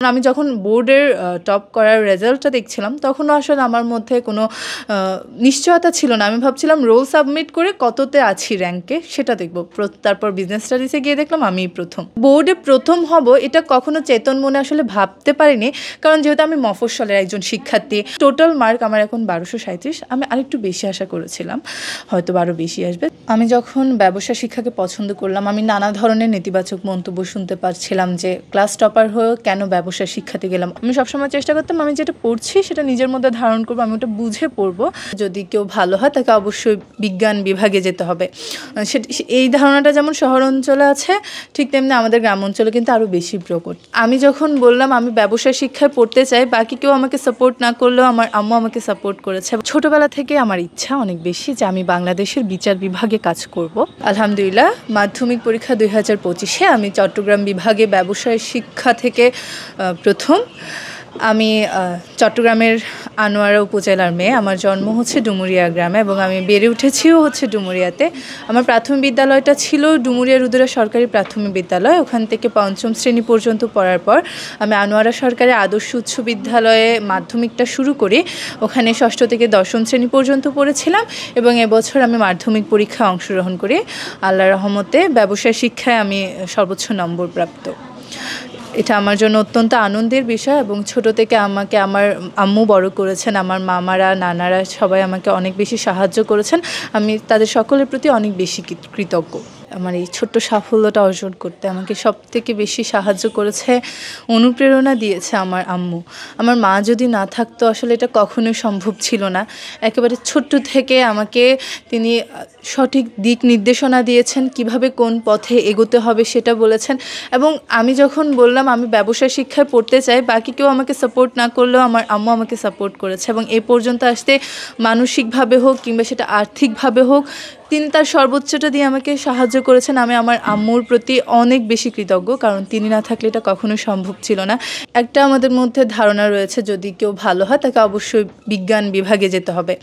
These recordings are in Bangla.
আমি যখন বোর্ডের টপ করার রেজাল্টটা দেখছিলাম তখনও আসলে আমার মধ্যে কোনো নিশ্চয়তা ছিল না। আমি ভাবছিলাম রোল সাবমিট করে কততে আছি র্যাঙ্কে সেটা দেখব। তারপর বিজনেস স্টাডিজে গিয়ে দেখলাম আমিই প্রথম। বোর্ডে প্রথম হব এটা কখনো চেতন মনে আসলে ভাবতে পারিনি, কারণ যেহেতু আমি মফস্বলের একজন শিক্ষার্থী। টোটাল মার্ক আমার এখন 1237। আমি আরেকটু বেশি আশা করেছিলাম, হয়তো আরও বেশি আসবে। আমি যখন ব্যবসা শিক্ষাকে পছন্দ করলাম, আমি নানা ধরনের নেতিবাচক মন্তব্য শুনতে পারছিলাম যে ক্লাস টপার হয়েও কেন ব্যবসা শিক্ষাতে গেলাম। আমি সবসময় চেষ্টা করতাম আমি যেটা পড়ছি সেটা নিজের মধ্যে ধারণ করবো, আমি ওটা বুঝে পড়বো। যদি কেউ ভালো হয় তাকে অবশ্যই বিজ্ঞান বিভাগে যেতে হবে। এই ধারণাটা যেমন শহর অঞ্চলে আছে, ঠিক তেমনি আমাদের গ্রাম অঞ্চলে কিন্তু আরও বেশি প্রকট। আমি যখন বললাম আমি ব্যবসা শিক্ষায় পড়তে চাই, বাকি কেউ আমাকে সাপোর্ট না করলেও আমার আম্মু আমাকে সাপোর্ট করেছে। ছোটোবেলা থেকে আমার ইচ্ছা অনেক বেশি যে আমি বাংলাদেশের বিচার বিভাগে কাজ করব। আলহামদুলিল্লাহ, মাধ্যমিক পরীক্ষা 2025-এ আমি চট্টগ্রাম বিভাগে ব্যবসায় শিক্ষা থেকে প্রথম। আমি চট্টগ্রামের আনোয়ারা উপজেলার মেয়ে। আমার জন্ম হচ্ছে ডুমুরিয়া গ্রামে এবং আমি বেড়ে উঠেছিও হচ্ছে ডুমুরিয়াতে। আমার প্রাথমিক বিদ্যালয়টা ছিল ডুমুরিয়া রুদুরা সরকারি প্রাথমিক বিদ্যালয়। ওখান থেকে 5ম শ্রেণী পর্যন্ত পড়ার পর আমি আনোয়ারা সরকারি আদর্শ উচ্চ বিদ্যালয়ে মাধ্যমিকটা শুরু করি। ওখানে 6ষ্ঠ থেকে 10ম শ্রেণী পর্যন্ত পড়েছিলাম এবং এবছর আমি মাধ্যমিক পরীক্ষায় অংশগ্রহণ করি। আল্লাহর রহমতে ব্যবসায় শিক্ষায় আমি সর্বোচ্চ নম্বর প্রাপ্ত। এটা আমার জন্য অত্যন্ত আনন্দের বিষয় এবং ছোট থেকে আমাকে আমার আম্মু বড় করেছেন, আমার মামারা নানারা সবাই আমাকে অনেক বেশি সাহায্য করেছেন। আমি তাদের সকলের প্রতি অনেক বেশি কৃতজ্ঞ। আমার এই ছোট্ট সাফল্যটা অর্জন করতে আমাকে সবথেকে বেশি সাহায্য করেছে, অনুপ্রেরণা দিয়েছে আমার আম্মু। আমার মা যদি না থাকতো আসলে এটা কখনোই সম্ভব ছিল না। একেবারে ছোট্ট থেকে আমাকে তিনি সঠিক দিক নির্দেশনা দিয়েছেন, কিভাবে কোন পথে এগোতে হবে সেটা বলেছেন। এবং আমি যখন বললাম আমি ব্যবসা শিক্ষায় পড়তে চাই, বাকি কেউ আমাকে সাপোর্ট না করলেও আমার আম্মু আমাকে সাপোর্ট করেছে এবং এ পর্যন্ত আসতে মানসিকভাবে হোক কিংবা সেটা আর্থিকভাবে হোক তিনি তার সর্বোচ্চটা দিয়ে আমাকে সাহায্য করেছেন। আমি আমার আম্মুর প্রতি অনেক বেশি কৃতজ্ঞ, কারণ তিনি না থাকলে এটা কখনোই সম্ভব ছিল না। একটা আমাদের মধ্যে ধারণা রয়েছে যদি কেউ ভালো হয় তাকে অবশ্যই বিজ্ঞান বিভাগে যেতে হবে।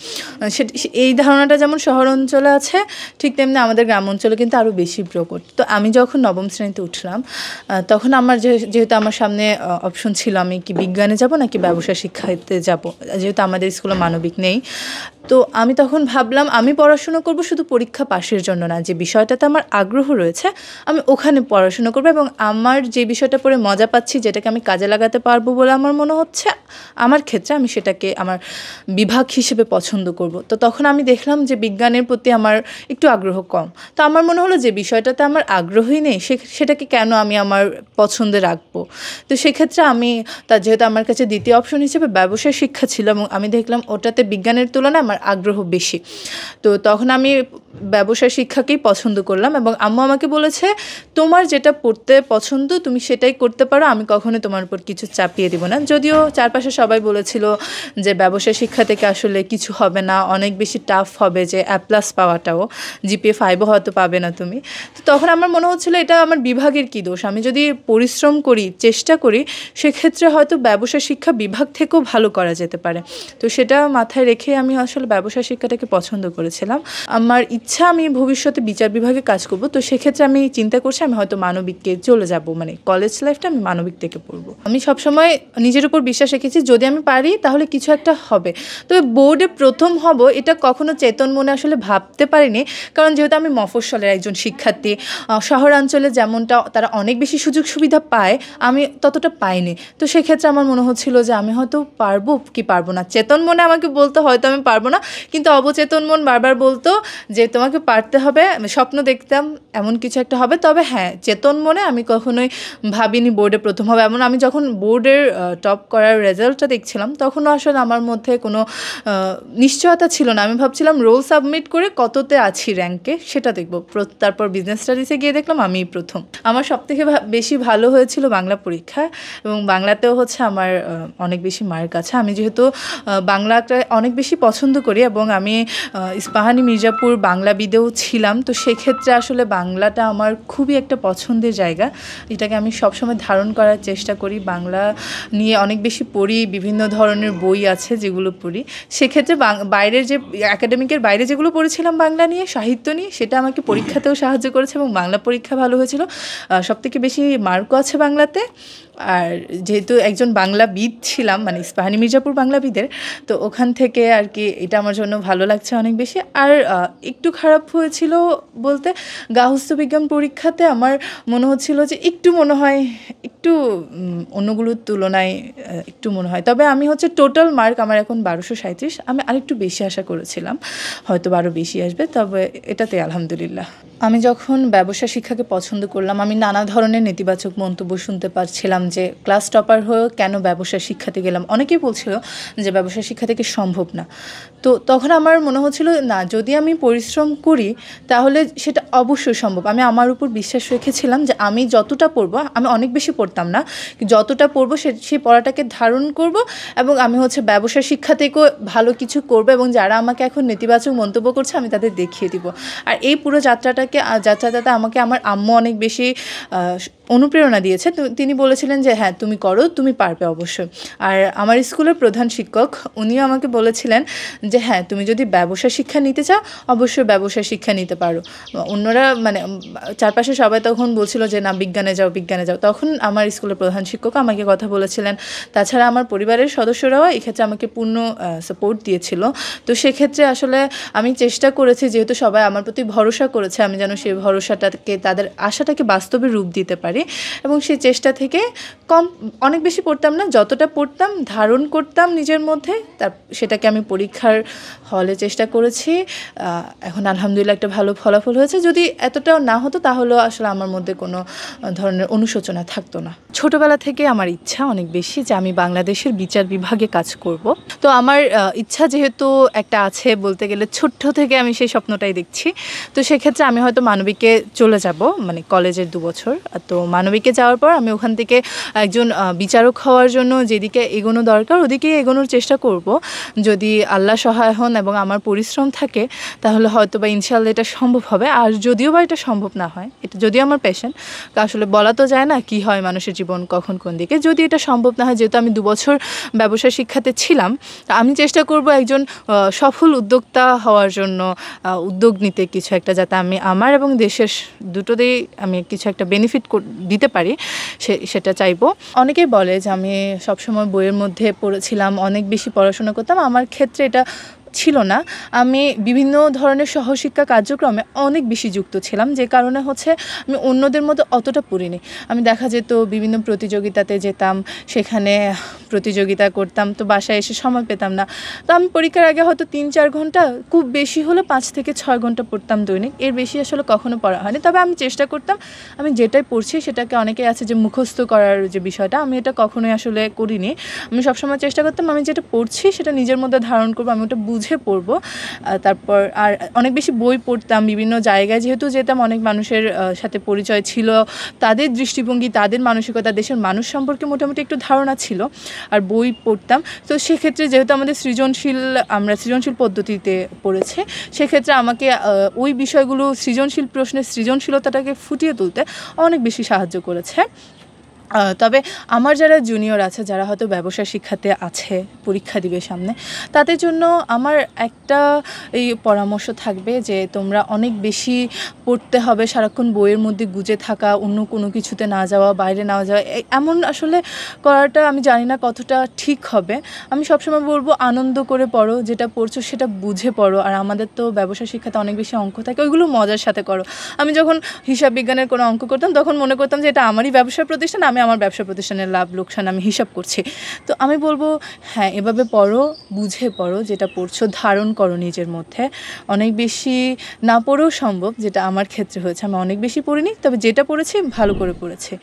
এই ধারণাটা যেমন শহর অঞ্চলে আছে, ঠিক তেমনি আমাদের গ্রাম অঞ্চলে কিন্তু আরও বেশি প্রকট। তো আমি যখন 9ম শ্রেণীতে উঠলাম তখন আমার যেহেতু আমার সামনে অপশন ছিল আমি কি বিজ্ঞানে যাব নাকি ব্যবসা শিক্ষাতে যাব, যেহেতু আমাদের স্কুলে মানবিক নেই। তো আমি তখন ভাবলাম আমি পড়াশুনো করব শুধু পরীক্ষা পাশের জন্য না, যে বিষয়টাতে আমার আগ্রহ রয়েছে আমি ওখানে পড়াশুনো করবো এবং আমার যে বিষয়টা পড়ে মজা পাচ্ছি, যেটাকে আমি কাজে লাগাতে পারবো বলে আমার মনে হচ্ছে আমার ক্ষেত্রে, আমি সেটাকে আমার বিভাগ হিসেবে পছন্দ করব। তো তখন আমি দেখলাম যে বিজ্ঞানের প্রতি আমার একটু আগ্রহ কম। তো আমার মনে হলো যে বিষয়টাতে আমার আগ্রহই নেই, সেটাকে কেন আমি আমার পছন্দে রাখবো। তো সেক্ষেত্রে আমি যেহেতু আমার কাছে দ্বিতীয় অপশন হিসেবে ব্যবসায় শিক্ষা ছিল এবং আমি দেখলাম ওটাতে বিজ্ঞানের তুলনায় আমার আগ্রহ বেশি, তো তখন আমি ব্যবসায় শিক্ষাকেই পছন্দ করলাম এবং আম্মু আমাকে বলেছে তোমার যেটা পড়তে পছন্দ তুমি সেটাই করতে পারো, আমি কখনো তোমার উপর কিছু চাপিয়ে দিব না। যদিও চারপাশে সবাই বলেছিল যে ব্যবসায় শিক্ষা থেকে আসলে কিছু হবে না, অনেক বেশি টাফ হবে, যে A+ পাওয়াটাও, GPA 5ও হয়তো পাবে না তুমি। তো তখন আমার মনে হচ্ছিলো এটা আমার বিভাগের কী দোষ, আমি যদি পরিশ্রম করি চেষ্টা করি সেক্ষেত্রে হয়তো ব্যবসা শিক্ষা বিভাগ থেকেও ভালো করা যেতে পারে। তো সেটা মাথায় রেখে আমি আসলে ব্যবসা শিক্ষাটাকে পছন্দ করেছিলাম। আমার ইচ্ছা আমি ভবিষ্যতে বিচার বিভাগে কাজ করব। তো সেক্ষেত্রে আমি চিন্তা করছি আমি হয়তো মানবিককে চলে যাব, মানে কলেজ লাইফটা আমি মানবিক থেকে পড়বো। আমি সবসময় নিজের উপর বিশ্বাস রেখেছি যদি আমি পারি তাহলে কিছু একটা হবে। তবে বোর্ডে প্রথম হব এটা কখনো চেতন মনে আসলে ভাবতে পারিনি, কারণ যেহেতু আমি মফস্বলের একজন শিক্ষার্থী। শহরাঞ্চলে যেমনটা তারা অনেক বেশি সুযোগ সুবিধা পায় আমি ততটা পাইনি। তো সেক্ষেত্রে আমার মনে হচ্ছিল যে আমি হয়তো পারবো কি পারবো না। চেতন মনে আমাকে বলতো হয়তো আমি পারবো না, কিন্তু অবচেতন মন বারবার বলতো যে তোমাকে পারতে হবে। স্বপ্ন দেখতাম এমন কিছু একটা হবে। তবে হ্যাঁ, চেতন মনে আমি কখনোই ভাবিনি বোর্ডে প্রথম হবে। এমন আমি যখন বোর্ডের টপ করার রেজাল্টটা দেখছিলাম তখনও আসলে আমার মধ্যে কোনো নিশ্চয়তা ছিল না। আমি ভাবছিলাম রোল সাবমিট করে কততে আছি র্যাঙ্কে সেটা দেখব। তারপর বিজনেস স্টাডিজে গিয়ে দেখলাম আমিই প্রথম। আমার সবথেকে বেশি ভালো হয়েছিল বাংলা পরীক্ষা এবং বাংলাতেও হচ্ছে আমার অনেক বেশি মার্ক আছে। আমি যেহেতু বাংলাটা অনেক বেশি পছন্দ করি এবং আমি ইস্পাহানি মির্জাপুর বাংলা বিদেও ছিলাম। তো সেক্ষেত্রে আসলে বাংলাটা আমার খুবই একটা পছন্দের জায়গা, এটাকে আমি সবসময় ধারণ করার চেষ্টা করি। বাংলা নিয়ে অনেক বেশি পড়ি, বিভিন্ন ধরনের বই আছে যেগুলো পড়ি। সেক্ষেত্রে বাইরের যে একাডেমিকের বাইরে যেগুলো পড়েছিলাম বাংলা নিয়ে, সাহিত্য নিয়ে, সেটা আমাকে পরীক্ষাতেও সাহায্য করেছে এবং বাংলা পরীক্ষা ভালো হয়েছিল। সবথেকে বেশি মার্কও আছে বাংলাতে। আর যেহেতু একজন বাংলাবিদ ছিলাম, মানে ইস্পাহানি মির্জাপুর বাংলাবিদের, তো ওখান থেকে আর কি এটা আমার জন্য ভালো লাগছে অনেক বেশি। আর একটু খারাপ হয়েছিল বলতে, গার্হস্থ্য বিজ্ঞান পরীক্ষাতে আমার মনে হচ্ছিল যে একটু মনে হয় একটু অন্যগুলোর তুলনায় একটু মনে হয়, তবে আমি টোটাল মার্ক আমার এখন 1237, আমি আরেকটু বেশি আশা করেছিলাম, হয়তো আরও বেশি আসবে, তবে এটাতে আলহামদুলিল্লাহ। আমি যখন ব্যবসা শিক্ষাকে পছন্দ করলাম, আমি নানা ধরনের নেতিবাচক মন্তব্য শুনতে পারছিলাম যে ক্লাস টপার হয়েও কেন ব্যবসা শিক্ষাতে গেলাম। অনেকেই বলছিল যে ব্যবসা শিক্ষা থেকে সম্ভব না। তো তখন আমার মনে হচ্ছিল না, যদি আমি পরিশ্রম করি তাহলে সেটা অবশ্যই সম্ভব। আমি আমার উপর বিশ্বাস রেখেছিলাম যে আমি যতটা পড়বো, আমি অনেক বেশি পড়তাম না, যতটা পড়বো সেই পড়াটাকে ধারণ করব এবং আমি ব্যবসা শিক্ষা থেকেও ভালো কিছু করবো এবং যারা আমাকে এখন নেতিবাচক মন্তব্য করছে আমি তাদের দেখিয়ে দিব। আর এই পুরো যাত্রাটাতে আমাকে আমার আম্মু অনেক বেশি অনুপ্রেরণা দিয়েছে। তো তিনি বলেছিলেন যে হ্যাঁ তুমি করো, তুমি পারবে অবশ্যই। আর আমার স্কুলের প্রধান শিক্ষক উনিও আমাকে বলেছিলেন যে হ্যাঁ তুমি যদি ব্যবসা শিক্ষা নিতে চাও অবশ্যই ব্যবসা শিক্ষা নিতে পারো। অন্যরা মানে চারপাশে সবাই তখন বলছিল যে না বিজ্ঞানে যাও বিজ্ঞানে যাও, তখন আমার স্কুলের প্রধান শিক্ষক আমাকে কথা বলেছিলেন। তাছাড়া আমার পরিবারের সদস্যরাও এক্ষেত্রে আমাকে পূর্ণ সাপোর্ট দিয়েছিল। তো সেক্ষেত্রে আসলে আমি চেষ্টা করেছি, যেহেতু সবাই আমার প্রতি ভরসা করেছে, আমি যেন সেই ভরসাটাকে, তাদের আশাটাকে বাস্তবে রূপ দিতে পারি। এবং সেই চেষ্টা থেকে অনেক বেশি পড়তাম না, যতটা পড়তাম ধারণ করতাম নিজের মধ্যে, সেটাকে আমি পরীক্ষার হলে চেষ্টা করেছি। এখন আলহামদুলিল্লাহ একটা ভালো ফলাফল হয়েছে। যদি এতটাও না হতো তাহলেও আসলে আমার মধ্যে কোনো ধরনের অনুশোচনা থাকতো না। ছোটোবেলা থেকে আমার ইচ্ছা অনেক বেশি যে আমি বাংলাদেশের বিচার বিভাগে কাজ করব। তো আমার ইচ্ছা যেহেতু একটা আছে, বলতে গেলে ছোট্ট থেকে আমি সেই স্বপ্নটাই দেখছি। তো সেক্ষেত্রে আমি হয়তো মানবিকে চলে যাব, মানে কলেজের 2 বছর। তো মানবিকে যাওয়ার পর আমি ওখান থেকে একজন বিচারক হওয়ার জন্য যেদিকে এগোনো দরকার ওদিকে এগোনোর চেষ্টা করব। যদি আল্লাহ সহায় হন এবং আমার পরিশ্রম থাকে তাহলে হয়তো বা ইনশাআল্লাহ এটা সম্ভব হবে। আর যদিও বা এটা সম্ভব না হয়, এটা যদিও আমার প্যাশন, আসলে বলা তো যায় না কি হয় মানুষের জীবন কখন কোন দিকে। যদি এটা সম্ভব না হয়, যেহেতু আমি 2 বছর ব্যবসা শিক্ষাতে ছিলাম, আমি চেষ্টা করব একজন সফল উদ্যোক্তা হওয়ার জন্য, উদ্যোগ নিতে কিছু একটা, যাতে আমি আমার এবং দেশের দুটোতেই আমি কিছু একটা বেনিফিট দিতে পারি, সেটা চাইবো। অনেকেই বলে যে আমি সবসময় বইয়ের মধ্যে পড়েছিলাম, অনেক বেশি পড়াশোনা করতাম। আমার ক্ষেত্রে এটা ছিল না। আমি বিভিন্ন ধরনের সহশিক্ষা কার্যক্রমে অনেক বেশি যুক্ত ছিলাম, যে কারণে আমি অন্যদের মতো অতটা পড়িনি। আমি দেখা যেত বিভিন্ন প্রতিযোগিতাতে যেতাম, সেখানে প্রতিযোগিতা করতাম, তো বাসায় এসে সময় পেতাম না। তো আমি পরীক্ষার আগে হয়তো 3-4 ঘন্টা, খুব বেশি হলে 5 থেকে 6 ঘন্টা পড়তাম দৈনিক, এর বেশি আসলে কখনো পড়া হয়নি। তবে আমি চেষ্টা করতাম, আমি যেটাই পড়ছি সেটাকে, অনেকে আছে যে মুখস্থ করার যে বিষয়টা, আমি এটা কখনোই আসলে করিনি। আমি সবসময় চেষ্টা করতাম আমি যেটা পড়ছি সেটা নিজের মধ্যে ধারণ করবো, আমি ওটা বুঝে পড়বো। তারপর আর অনেক বেশি বই পড়তাম, বিভিন্ন জায়গায় যেহেতু যেতাম, অনেক মানুষের সাথে পরিচয় ছিল, তাদের দৃষ্টিভঙ্গি, তাদের মানসিকতা, দেশের মানুষ সম্পর্কে মোটামুটি একটু ধারণা ছিল, আর বই পড়তাম। তো সেক্ষেত্রে যেহেতু আমাদের আমরা সৃজনশীল পদ্ধতিতে পড়েছি, সেক্ষেত্রে আমাকে ওই বিষয়গুলো, সৃজনশীল প্রশ্নের সৃজনশীলতাটাকে ফুটিয়ে তুলতে অনেক বেশি সাহায্য করেছে। তবে আমার যারা জুনিয়র আছে, যারা হয়তো ব্যবসা শিক্ষাতে আছে, পরীক্ষা দিবে সামনে, তাদের জন্য আমার একটা এই পরামর্শ থাকবে যে তোমরা অনেক বেশি পড়তে হবে, সারাক্ষণ বইয়ের মধ্যে গুজে থাকা, অন্য কোনো কিছুতে না যাওয়া, বাইরে না যাওয়া, এমন আসলে করাটা আমি জানি না কতটা ঠিক হবে। আমি সবসময় বলবো আনন্দ করে পড়ো, যেটা পড়ছো সেটা বুঝে পড়ো। আর আমাদের তো ব্যবসা শিক্ষাতে অনেক বেশি অঙ্ক থাকে, ওইগুলো মজার সাথে করো। আমি যখন হিসাব বিজ্ঞানের কোনো অঙ্ক করতাম তখন মনে করতাম যে এটা আমারই ব্যবসা প্রতিষ্ঠান, আমি আমার ব্যবসা প্রতিষ্ঠানের লাভ লোকসান আমি হিসাব করছি। তো আমি বলবো হ্যাঁ এভাবে পড়ো, বুঝে পড়ো, যেটা পড়ছো ধারণ করো নিজের মধ্যে। অনেক বেশি না পড়েও সম্ভব, যেটা আমার ক্ষেত্রে হয়েছে। আমি অনেক বেশি পড়িনি, তবে যেটা পড়েছি ভালো করে পড়েছি।